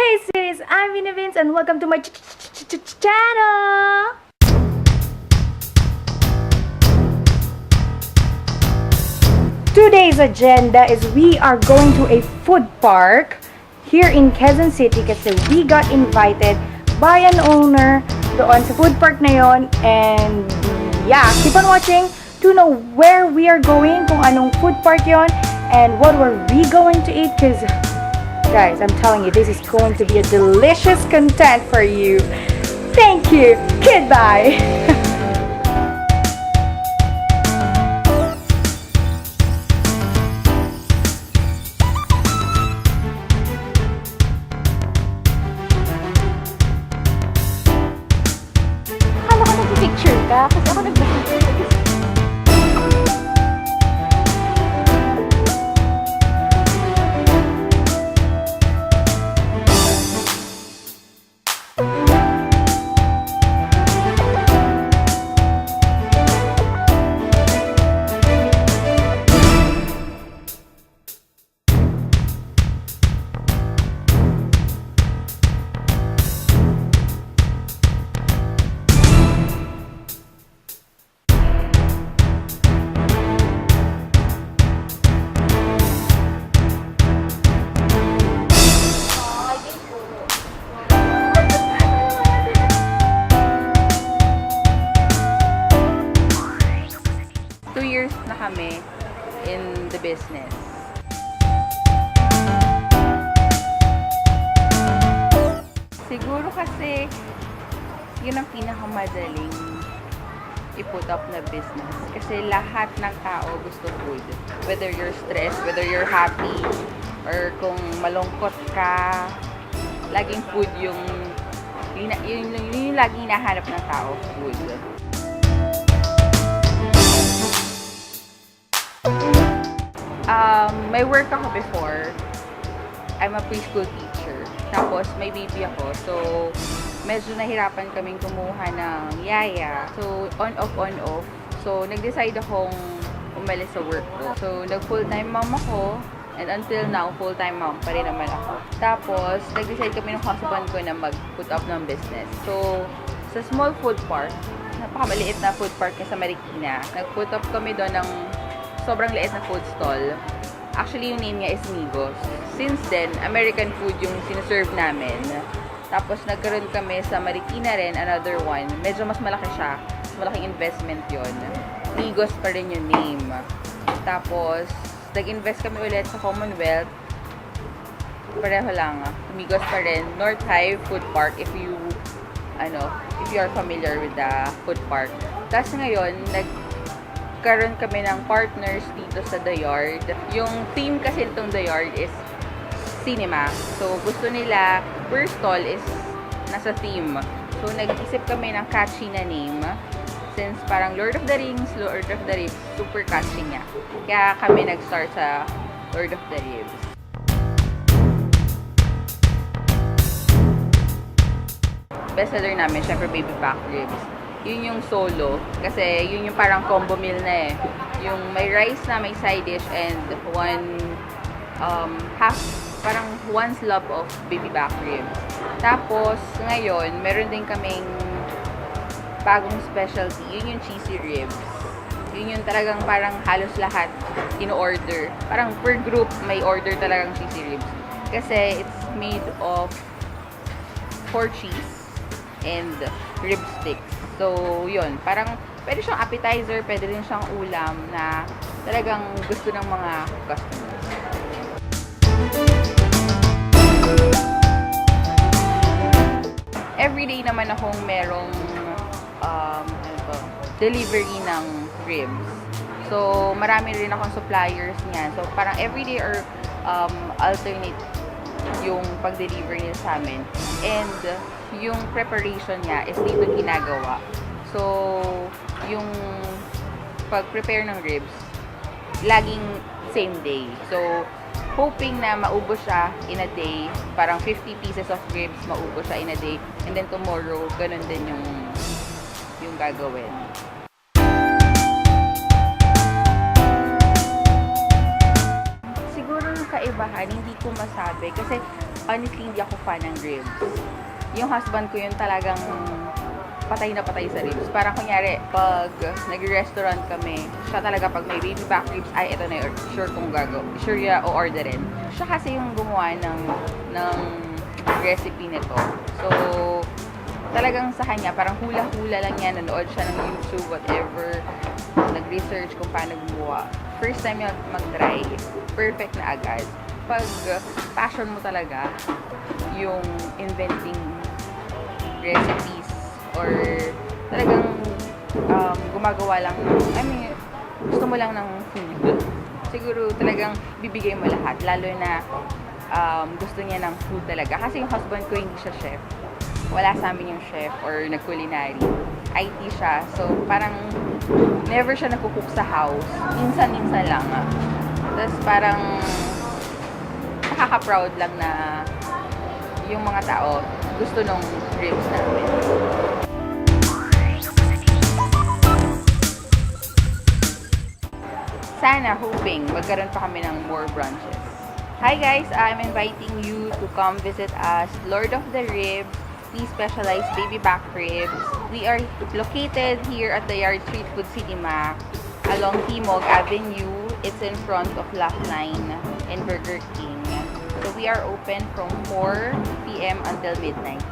Hey sis, I'm Vinnavinz and welcome to my channel! Today's agenda is we are going to a food park here in Quezon City kasi we got invited by an owner doon sa food park na yon. And yeah, keep on watching to know where we are going, kung anong food park yon, and what were we going to eat because guys, I'm telling you, this is going to be a delicious content for you. Thank you. Goodbye. Akala ko nag-picture ka kasi ako nag-picture. 2 years na kami in the business. Siguro kasi yun ang pinakamadaling i-put up na business. Kasi lahat ng tao gusto food. Whether you're stressed, whether you're happy, or kung malungkot ka, laging food yung laging hinahanap ng tao, food. May work ako before. I'm a preschool teacher. Tapos may baby ako. So, medyo nahirapan kaming kumuha ng yaya. So, on-off. So, nag-decide akong umalis sa work ko. So, nag-full-time mom ako. And until now, full-time mom pa rin naman ako. Tapos, nag-decide kami ng husband ko na mag-put up ng business. So, sa small food park, napakamaliit na food park sa Marikina, nag-put up kami doon ng sobrang liit na food stall. Actually, yung name niya is Migos. Since then, American food yung sinaserve namin. Tapos, nagkaroon kami sa Marikina rin, another one. Medyo mas malaki siya. Mas malaking investment yon. Migos pa rin yung name. Tapos, nag-invest kami ulit sa Commonwealth. Pareho lang. Migos pa rin. North High Food Park, if you are familiar with the food park. Tapos ngayon, nagkaroon kami ng partners dito sa The Yard. Yung theme kasi nitong The Yard is cinema. So, gusto nila, per stall is nasa theme. So, nag-isip kami ng catchy na name. Since parang Lord of the Rings, super catchy niya. Kaya kami nag-start sa Lord of the Rings. Bestseller namin, syempre baby back ribs. Yun yung solo. Kasi yun yung parang combo meal na eh. Yung may rice na, may side dish, and parang one slab of baby back ribs. Tapos, ngayon, meron din kaming bagong specialty. Yun yung cheesy ribs. Yun yung talagang parang halos lahat in-order. Parang per group, may order talagang cheesy ribs. Kasi it's made of 4 cheese and rib sticks. So, yun. Parang, pwede siyang appetizer, pwede rin siyang ulam na talagang gusto ng mga customers. Everyday naman akong merong delivery ng ribs. So, marami rin akong suppliers niyan. So, parang everyday or alternate yung pag-deliver niya sa amin. And, yung preparation niya is dito ginagawa. So, yung pag-prepare ng ribs, laging same day. So, hoping na maubos siya in a day. Parang 50 pieces of ribs, maubos siya in a day. And then tomorrow, ganun din yung gagawin. Siguro yung kaibahan, hindi ko masabi. Kasi honestly, hindi ako fan ng ribs. Yung husband ko yun talagang patay na patay sa ribs. Parang kunyari, pag nag-restaurant kami, siya talaga pag may baby back ribs, ay, ito na yun, sure kong sure ya o-orderin. Siya kasi yung gumawa ng recipe nito. So, talagang sa kanya, parang hula-hula lang yan, nanood siya ng YouTube, whatever, nag-research kung paano gumawa. First time yung mag-try, perfect na agad. Pag passion mo talaga, yung inventing recipes, or talagang gumagawa lang ng, gusto mo lang ng food. Siguro talagang bibigay mo lahat, lalo na gusto niya ng food talaga. Kasi yung husband ko hindi siya chef. Wala sa amin yung chef or nag-culinary. IT siya. So, parang never siya nagkukook sa house. Minsan-minsan lang. Tapos parang nakaka-proud lang na yung mga tao gusto nung ribs namin. Sana, hoping, magkaroon pa kami ng more branches. Hi guys, I'm inviting you to come visit us, Lord of the Ribs. We specialize baby back ribs. We are located here at the Yard Street Food Cinema along Timog Avenue. It's in front of Laugh Line and Burger King. So we are open from 4 p.m. until midnight.